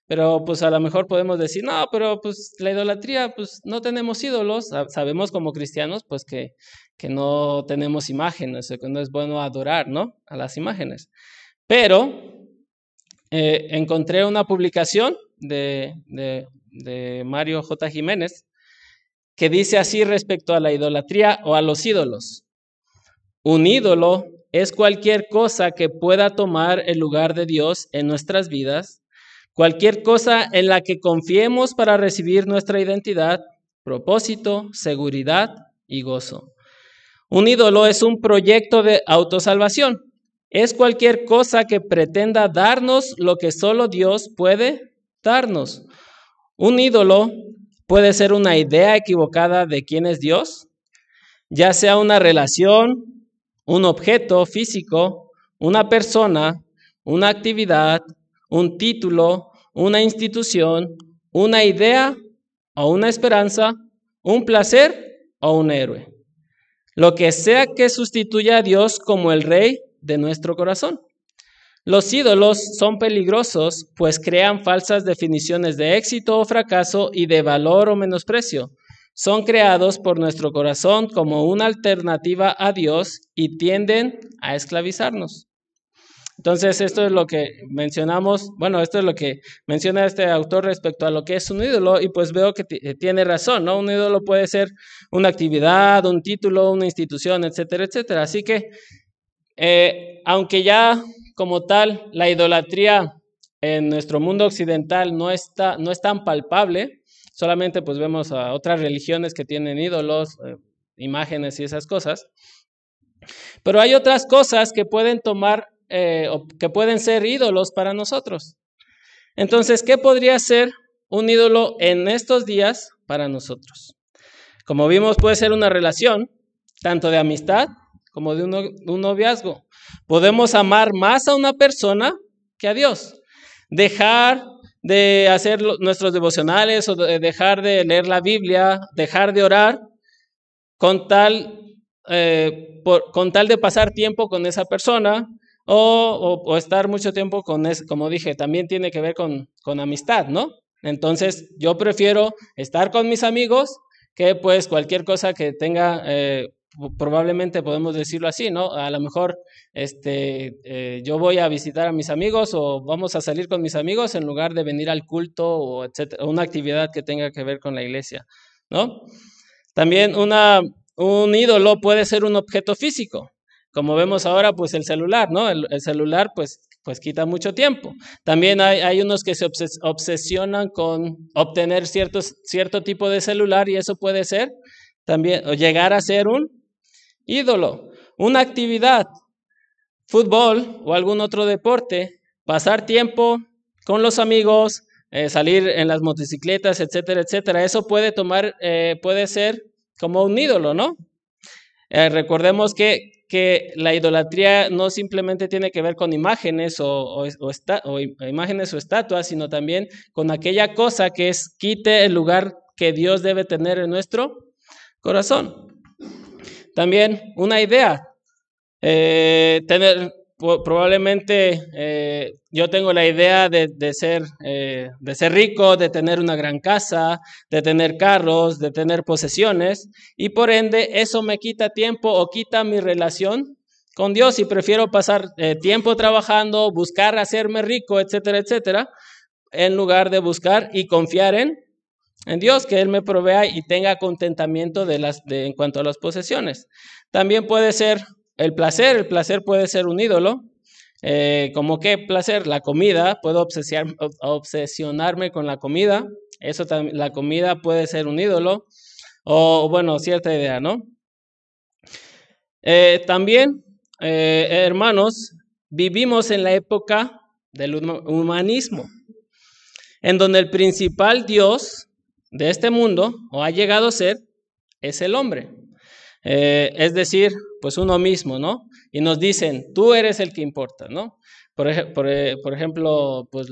Pero pues a lo mejor podemos decir, no, pero pues la idolatría, pues no tenemos ídolos. Sabemos como cristianos pues que no tenemos imágenes, que no es bueno adorar, ¿no? A las imágenes. Pero encontré una publicación de Mario J. Jiménez que dice así respecto a la idolatría o a los ídolos. Un ídolo es cualquier cosa que pueda tomar el lugar de Dios en nuestras vidas, cualquier cosa en la que confiemos para recibir nuestra identidad, propósito, seguridad y gozo. Un ídolo es un proyecto de autosalvación. Es cualquier cosa que pretenda darnos lo que solo Dios puede darnos. Un ídolo puede ser una idea equivocada de quién es Dios, ya sea una relación, un objeto físico, una persona, una actividad, un título, una institución, una idea o una esperanza, un placer o un héroe. Lo que sea que sustituya a Dios como el rey de nuestro corazón. Los ídolos son peligrosos, pues crean falsas definiciones de éxito o fracaso y de valor o menosprecio. son creados por nuestro corazón como una alternativa a Dios y tienden a esclavizarnos. Entonces, esto es lo que mencionamos, bueno, esto es lo que menciona este autor respecto a lo que es un ídolo, y pues veo que tiene razón, ¿no? Un ídolo puede ser una actividad, un título, una institución, etcétera, etcétera. Así que, aunque ya como tal la idolatría en nuestro mundo occidental no es tan palpable, solamente pues vemos a otras religiones que tienen ídolos, imágenes y esas cosas, pero hay otras cosas que pueden tomar o que pueden ser ídolos para nosotros. Entonces, ¿qué podría ser un ídolo en estos días para nosotros? Como vimos, puede ser una relación, tanto de amistad como de un noviazgo. Podemos amar más a una persona que a Dios. Dejar de hacer nuestros devocionales o dejar de leer la Biblia, dejar de orar con tal de pasar tiempo con esa persona, o estar mucho tiempo con como dije, también tiene que ver con amistad, ¿no? Entonces, yo prefiero estar con mis amigos que pues cualquier cosa que tenga, probablemente podemos decirlo así, ¿no? A lo mejor yo voy a visitar a mis amigos o vamos a salir con mis amigos en lugar de venir al culto o etcétera, una actividad que tenga que ver con la iglesia, ¿no? También un ídolo puede ser un objeto físico. Como vemos ahora, pues el celular, ¿no? El celular, pues quita mucho tiempo. También hay unos que se obsesionan con obtener cierto tipo de celular, y eso puede ser también, o llegar a ser un ídolo. Una actividad, fútbol o algún otro deporte, pasar tiempo con los amigos, salir en las motocicletas, etcétera, etcétera. Eso puede ser como un ídolo, ¿no? Recordemos que la idolatría no simplemente tiene que ver con imágenes o imágenes o estatuas, sino también con aquella cosa que quite el lugar que Dios debe tener en nuestro corazón. También una idea, probablemente yo tengo la idea de ser rico, de tener una gran casa, de tener carros, de tener posesiones, y por ende eso me quita tiempo o quita mi relación con Dios, y prefiero pasar tiempo trabajando, buscar hacerme rico, etcétera, etcétera, en lugar de buscar y confiar en Dios, que Él me provea y tenga contentamiento en cuanto a las posesiones. También puede ser el placer puede ser un ídolo. ¿Cómo qué placer? La comida, puedo obsesionarme con la comida, eso también, la comida puede ser un ídolo, o bueno, cierta idea, ¿no? También, hermanos, vivimos en la época del humanismo, en donde el principal Dios de este mundo, o ha llegado a ser, es el hombre. Es decir, pues uno mismo, ¿no? Y nos dicen, tú eres el que importa, ¿no? Por ejemplo, pues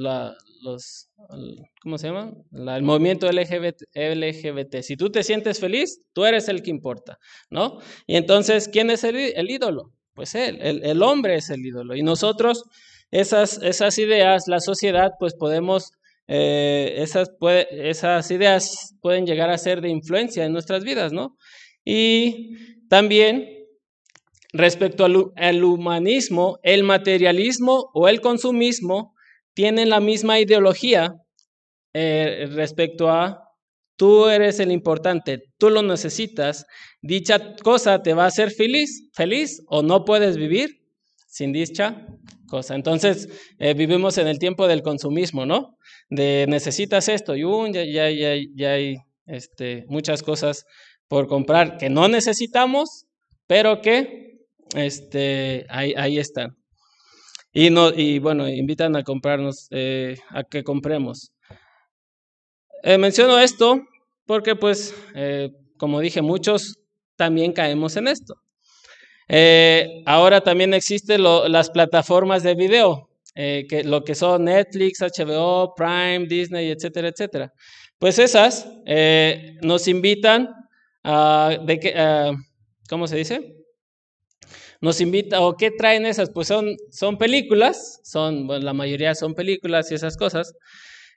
¿cómo se llama? El movimiento LGBT. Si tú te sientes feliz, tú eres el que importa, ¿no? Y entonces, ¿quién es el ídolo? Pues el hombre es el ídolo. Y nosotros, esas ideas, la sociedad, pues podemos, esas ideas pueden llegar a ser de influencia en nuestras vidas, ¿no? Y también, respecto al humanismo, el materialismo o el consumismo tienen la misma ideología respecto a tú eres el importante, tú lo necesitas, dicha cosa te va a hacer feliz o no puedes vivir sin dicha cosa. Entonces, vivimos en el tiempo del consumismo, ¿no? De necesitas esto y ya hay muchas cosas por comprar que no necesitamos, pero que ahí están. Y bueno, invitan a comprarnos, a que compremos. Menciono esto porque, pues, como dije, muchos también caemos en esto. Ahora también existen las plataformas de video, lo que son Netflix, HBO, Prime, Disney, etcétera, etcétera. Pues esas nos invitan ¿cómo se dice? Nos invita, o ¿qué traen esas? Pues son películas, bueno, la mayoría son películas y esas cosas,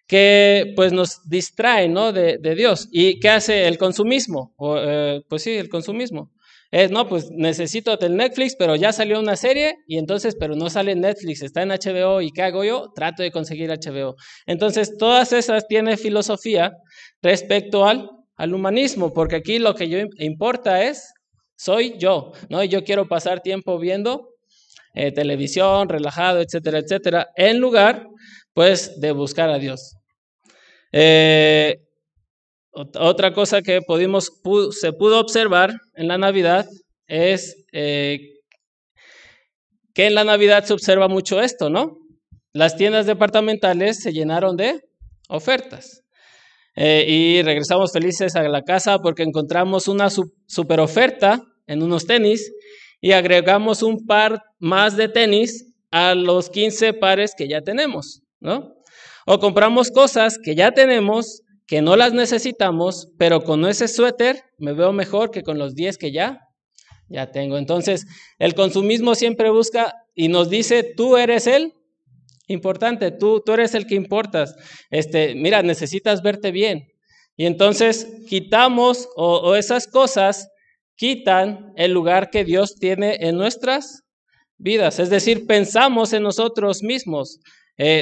que pues nos distraen, ¿no? de Dios. ¿Y qué hace el consumismo? Pues sí, el consumismo. No, pues necesito el Netflix, pero ya salió una serie y entonces, pero no sale en Netflix, está en HBO y ¿qué hago yo? Trato de conseguir HBO. Entonces, todas esas tienen filosofía respecto al humanismo, porque aquí lo que yo importa es, soy yo, ¿no? Y yo quiero pasar tiempo viendo televisión, relajado, etcétera, etcétera, en lugar, pues, de buscar a Dios. Otra cosa que se pudo observar en la Navidad es que en la Navidad se observa mucho esto, ¿no? Las tiendas departamentales se llenaron de ofertas. Y regresamos felices a la casa porque encontramos una super oferta en unos tenis y agregamos un par más de tenis a los 15 pares que ya tenemos, ¿no? O compramos cosas que ya tenemos, que no las necesitamos, pero con ese suéter me veo mejor que con los 10 que ya tengo. Entonces, el consumismo siempre busca y nos dice, tú eres el importante, tú eres el que importas. Mira, necesitas verte bien. Y entonces quitamos o esas cosas quitan el lugar que Dios tiene en nuestras vidas. Es decir, pensamos en nosotros mismos.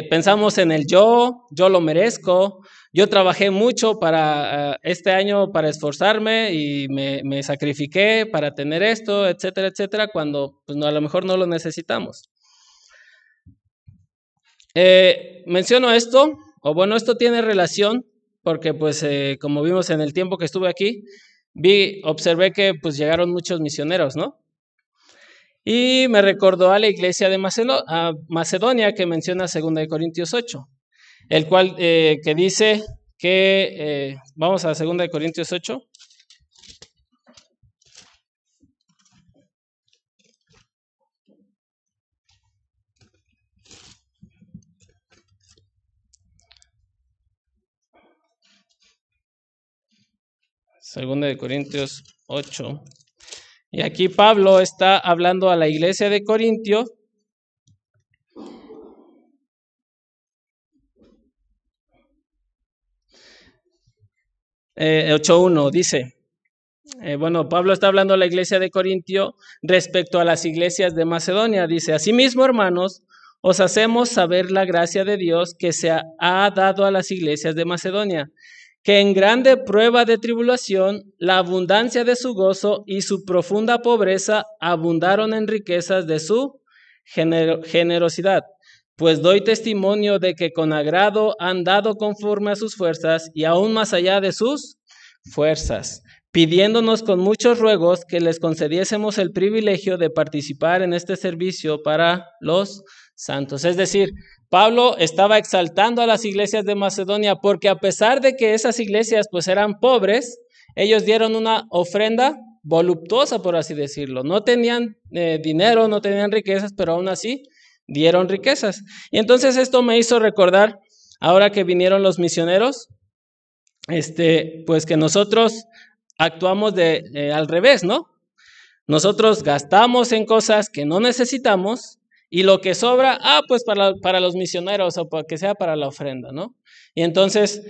Pensamos en el yo lo merezco, yo trabajé mucho para este año para esforzarme y me sacrifiqué para tener esto, etcétera, etcétera, cuando pues, no, a lo mejor no lo necesitamos. Menciono esto, o bueno, esto tiene relación, porque pues como vimos en el tiempo que estuve aquí, observé que pues llegaron muchos misioneros, ¿no? Y me recordó a la iglesia de Macedonia que menciona 2 Corintios 8, el cual que dice que, vamos a 2 Corintios 8. Segunda de Corintios 8. Y aquí Pablo está hablando a la iglesia de Corintio. 8:1 dice, bueno, Pablo está hablando a la iglesia de Corintio respecto a las iglesias de Macedonia. Dice, asimismo, hermanos, os hacemos saber la gracia de Dios que se ha dado a las iglesias de Macedonia, que en grande prueba de tribulación, la abundancia de su gozo y su profunda pobreza abundaron en riquezas de su generosidad. Pues doy testimonio de que con agrado han dado conforme a sus fuerzas y aún más allá de sus fuerzas, pidiéndonos con muchos ruegos que les concediésemos el privilegio de participar en este servicio para los santos. Es decir, Pablo estaba exaltando a las iglesias de Macedonia porque a pesar de que esas iglesias pues eran pobres, ellos dieron una ofrenda voluptuosa, por así decirlo. No tenían dinero, no tenían riquezas, pero aún así dieron riquezas. Y entonces esto me hizo recordar, ahora que vinieron los misioneros, pues que nosotros actuamos al revés, ¿no? Nosotros gastamos en cosas que no necesitamos y lo que sobra, pues para los misioneros o para que sea para la ofrenda, ¿no? Y entonces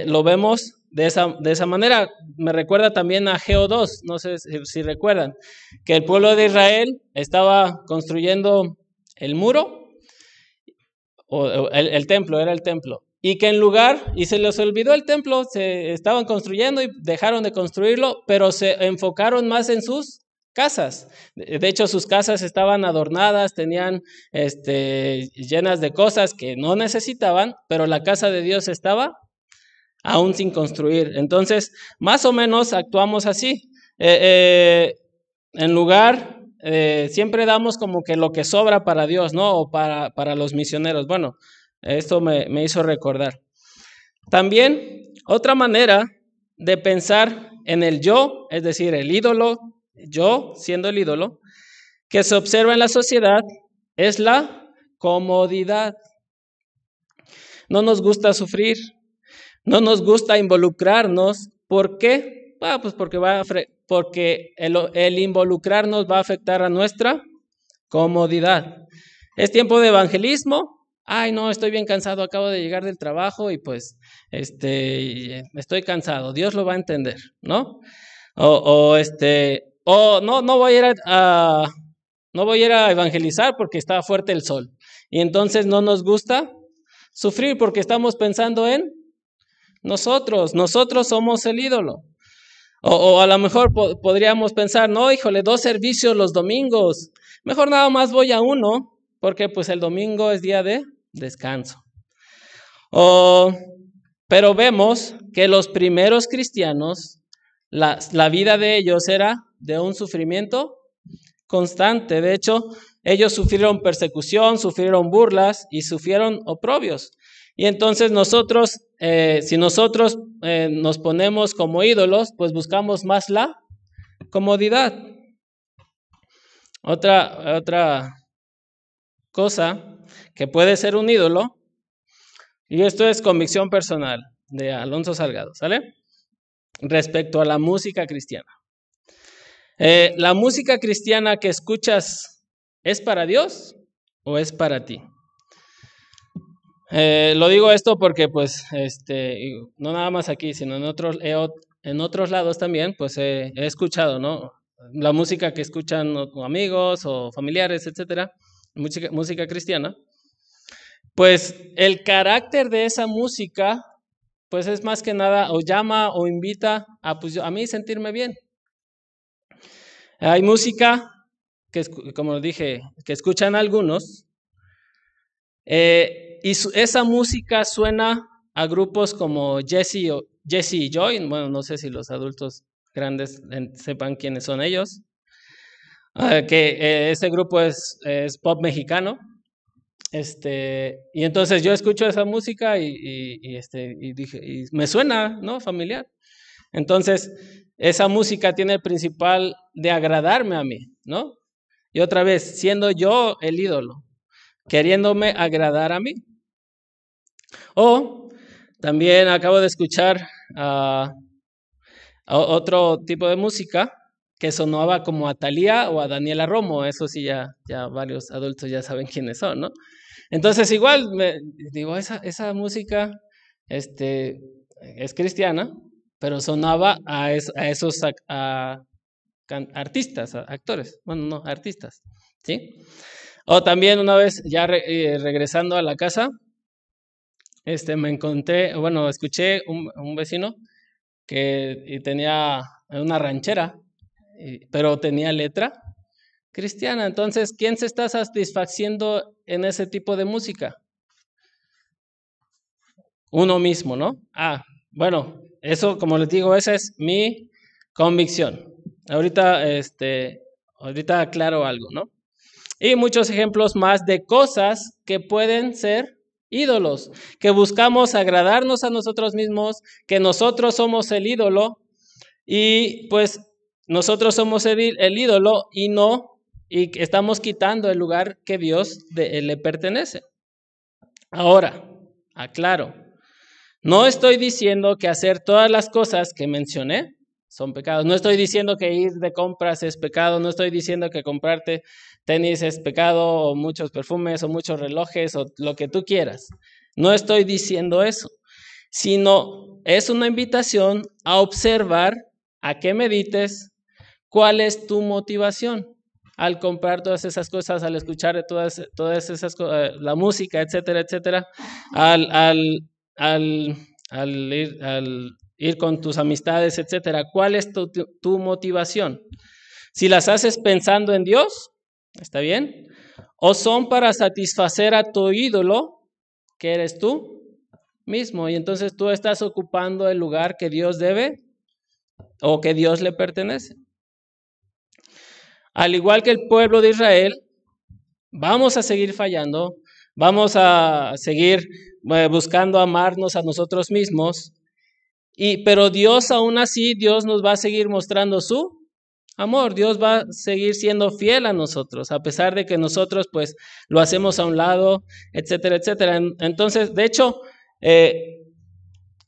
lo vemos de esa manera. Me recuerda también a Ageo 2, no sé si recuerdan, que el pueblo de Israel estaba construyendo el muro, o el templo, era el templo. Y que en lugar, y se les olvidó el templo, se estaban construyendo y dejaron de construirlo, pero se enfocaron más en sus casas. De hecho, sus casas estaban adornadas, tenían llenas de cosas que no necesitaban, pero la casa de Dios estaba aún sin construir. Entonces, más o menos actuamos así. En lugar, siempre damos como que lo que sobra para Dios, ¿no? O para los misioneros. Bueno, esto me hizo recordar. También otra manera de pensar en el yo, es decir, el ídolo, yo siendo el ídolo, que se observa en la sociedad es la comodidad. No nos gusta sufrir, no nos gusta involucrarnos. ¿Por qué? Pues porque el involucrarnos va a afectar a nuestra comodidad. Es tiempo de evangelismo. Ay, no, estoy bien cansado, acabo de llegar del trabajo y pues estoy cansado. Dios lo va a entender, ¿no? O no, no voy a ir a evangelizar porque está fuerte el sol. Y entonces no nos gusta sufrir porque estamos pensando en nosotros somos el ídolo. O a lo mejor podríamos pensar, no, híjole, 2 servicios los domingos, mejor nada más voy a uno, porque pues el domingo es día de descanso. Pero vemos que los primeros cristianos, la vida de ellos era de un sufrimiento constante. De hecho, ellos sufrieron persecución, sufrieron burlas y sufrieron oprobios. Y entonces nosotros, si nosotros nos ponemos como ídolos, pues buscamos más la comodidad. Otra cosa que puede ser un ídolo, y esto es convicción personal de Alonso Salgado, ¿sale? Respecto a la música cristiana. ¿La música cristiana que escuchas es para Dios o es para ti? Lo digo esto porque pues no nada más aquí, sino en otros lados también, pues he escuchado, ¿no? La música que escuchan amigos o familiares, etcétera, música cristiana. Pues el carácter de esa música, pues es más que nada o llama o invita a mí sentirme bien. Hay música que, como dije, que escuchan algunos, y esa música suena a grupos como Jesse y Joy. Bueno, no sé si los adultos grandes sepan quiénes son ellos. Ese grupo es pop mexicano. Y entonces yo escucho esa música y dije, y me suena, ¿no? Familiar. Entonces, esa música tiene el principal de agradarme a mí, ¿no? Y otra vez, siendo yo el ídolo, queriéndome agradar a mí. O también acabo de escuchar otro tipo de música que sonaba como a Thalía o a Daniela Romo. Eso sí, ya varios adultos ya saben quiénes son, ¿no? Entonces igual digo, esa música es cristiana, pero sonaba a esos artistas, actores, bueno, no, artistas, ¿sí? O también una vez ya regresando a la casa, me encontré, bueno, escuché un vecino que tenía una ranchera, pero tenía letra cristiana. Entonces, ¿quién se está satisfaciendo en ese tipo de música? Uno mismo, ¿no? Bueno, eso, como les digo, esa es mi convicción. Ahorita aclaro algo, ¿no? Y muchos ejemplos más de cosas que pueden ser ídolos, que buscamos agradarnos a nosotros mismos, que nosotros somos el ídolo y pues nosotros somos el ídolo y estamos quitando el lugar que Dios le pertenece. Ahora, aclaro, no estoy diciendo que hacer todas las cosas que mencioné son pecados. No estoy diciendo que ir de compras es pecado. No estoy diciendo que comprarte tenis es pecado o muchos perfumes o muchos relojes o lo que tú quieras. No estoy diciendo eso, sino es una invitación a observar, a que medites cuál es tu motivación al comprar todas esas cosas, al escuchar todas esas cosas, la música, etcétera, etcétera, al ir con tus amistades, etcétera. ¿Cuál es tu motivación? Si las haces pensando en Dios, ¿está bien? ¿O son para satisfacer a tu ídolo, que eres tú mismo? Y entonces tú estás ocupando el lugar que Dios debe o que Dios le pertenece. Al igual que el pueblo de Israel, vamos a seguir fallando, vamos a seguir buscando amarnos a nosotros mismos, pero Dios aún así, Dios nos va a seguir mostrando su amor. Dios va a seguir siendo fiel a nosotros, a pesar de que nosotros pues lo hacemos a un lado, etcétera, etcétera. Entonces, de hecho,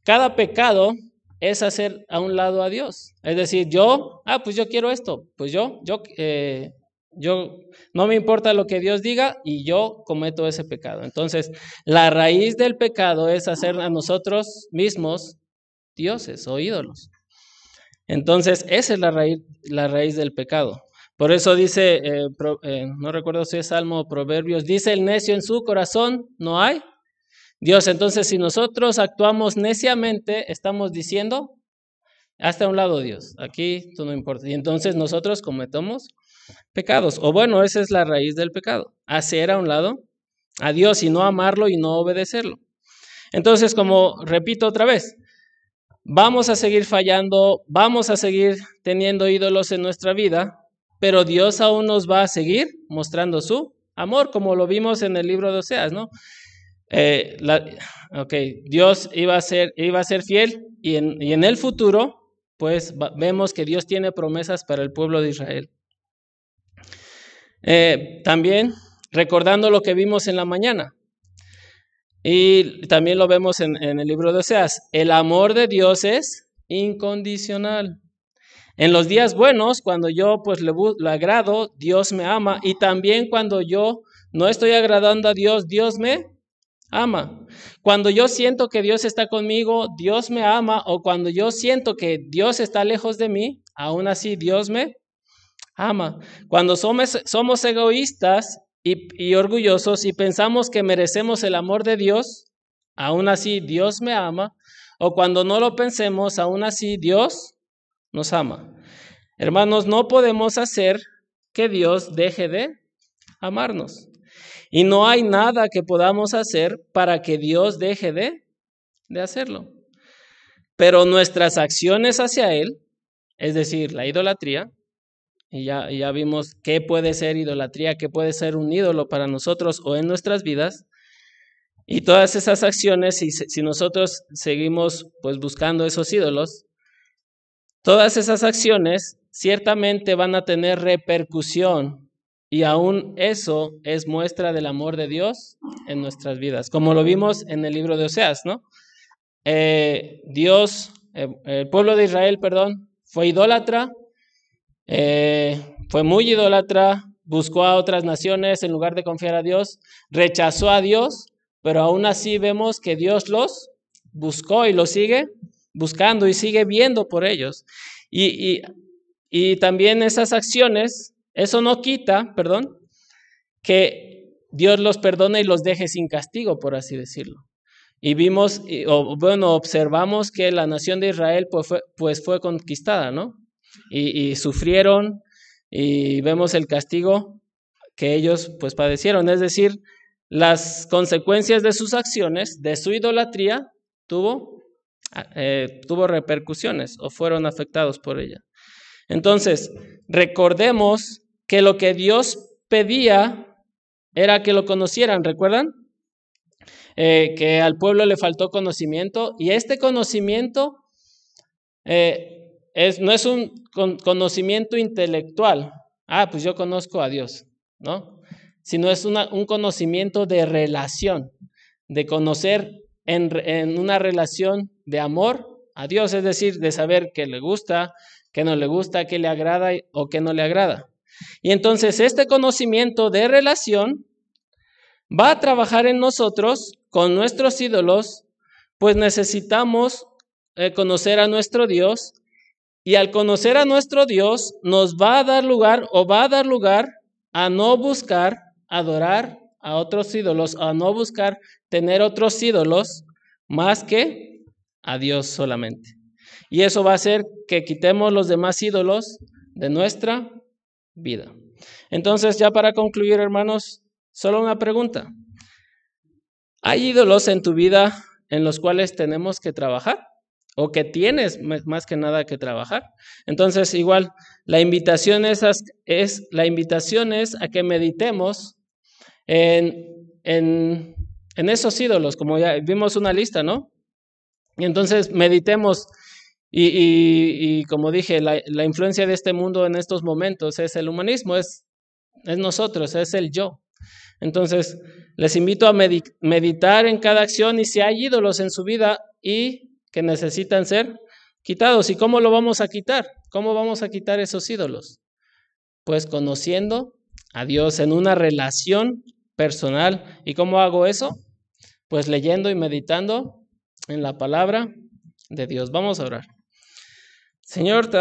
cada pecado es hacer a un lado a Dios. Es decir, pues yo quiero esto, pues yo no me importa lo que Dios diga y yo cometo ese pecado. Entonces, la raíz del pecado es hacer a nosotros mismos dioses o ídolos. Entonces, esa es la raíz del pecado. Por eso dice, no recuerdo si es Salmo o Proverbios, dice el necio en su corazón, no hay Dios. Entonces, si nosotros actuamos neciamente, estamos diciendo, hasta un lado Dios, aquí tú no importa. Y entonces nosotros cometemos pecados. O bueno, esa es la raíz del pecado, hacer a un lado a Dios y no amarlo y no obedecerlo. Entonces, como repito otra vez, vamos a seguir fallando, vamos a seguir teniendo ídolos en nuestra vida, pero Dios aún nos va a seguir mostrando su amor, como lo vimos en el libro de Oseas, ¿no? Dios iba a ser fiel y en el futuro, pues vemos que Dios tiene promesas para el pueblo de Israel. También recordando lo que vimos en la mañana, y también lo vemos en el libro de Oseas, el amor de Dios es incondicional. En los días buenos, cuando yo pues le agrado, Dios me ama, y también cuando yo no estoy agradando a Dios, Dios me ama. Cuando yo siento que Dios está conmigo, Dios me ama, o cuando yo siento que Dios está lejos de mí, aún así Dios me ama. Cuando somos egoístas y orgullosos y pensamos que merecemos el amor de Dios, aún así Dios me ama, o cuando no lo pensemos, aún así Dios nos ama. Hermanos, no podemos hacer que Dios deje de amarnos. Y no hay nada que podamos hacer para que Dios deje de hacerlo. Pero nuestras acciones hacia Él, es decir, la idolatría, y ya vimos qué puede ser idolatría, qué puede ser un ídolo para nosotros o en nuestras vidas, y todas esas acciones, si nosotros seguimos pues buscando esos ídolos, todas esas acciones ciertamente van a tener repercusión. Y aún eso es muestra del amor de Dios en nuestras vidas, como lo vimos en el libro de Oseas, ¿no? El pueblo de Israel, fue idólatra, fue muy idólatra, buscó a otras naciones en lugar de confiar a Dios, rechazó a Dios, pero aún así vemos que Dios los buscó y los sigue buscando y sigue viendo por ellos. Y también esas acciones, eso no quita, que Dios los perdone y los deje sin castigo, por así decirlo. Y observamos que la nación de Israel pues fue conquistada, ¿no? Y sufrieron, y vemos el castigo que ellos pues padecieron. Es decir, las consecuencias de sus acciones, de su idolatría, tuvo repercusiones o fueron afectados por ella. Entonces, recordemos que lo que Dios pedía era que lo conocieran, ¿recuerdan? Que al pueblo le faltó conocimiento, y este conocimiento no es un conocimiento intelectual. Pues yo conozco a Dios, ¿no? Sino es un conocimiento de relación, de conocer en una relación de amor a Dios, es decir, de saber qué le gusta, qué no le gusta, qué le agrada o qué no le agrada. Y entonces este conocimiento de relación va a trabajar en nosotros con nuestros ídolos, pues necesitamos conocer a nuestro Dios, y al conocer a nuestro Dios nos va a dar lugar a no buscar adorar a otros ídolos, a no buscar tener otros ídolos más que a Dios solamente. Y eso va a hacer que quitemos los demás ídolos de nuestra vida. Entonces, ya para concluir, hermanos, solo una pregunta. ¿Hay ídolos en tu vida en los cuales tenemos que trabajar? ¿O que tienes más que nada que trabajar? Entonces, igual, la invitación es a que meditemos en esos ídolos, como ya vimos una lista, ¿no? Y entonces meditemos, y como dije, la influencia de este mundo en estos momentos es el humanismo, es nosotros, es el yo. Entonces, les invito a meditar en cada acción, y si hay ídolos en su vida y que necesitan ser quitados. ¿Y cómo lo vamos a quitar? ¿Cómo vamos a quitar esos ídolos? Pues conociendo a Dios en una relación personal. ¿Y cómo hago eso? Pues leyendo y meditando en la palabra de Dios. Vamos a orar. Señor, te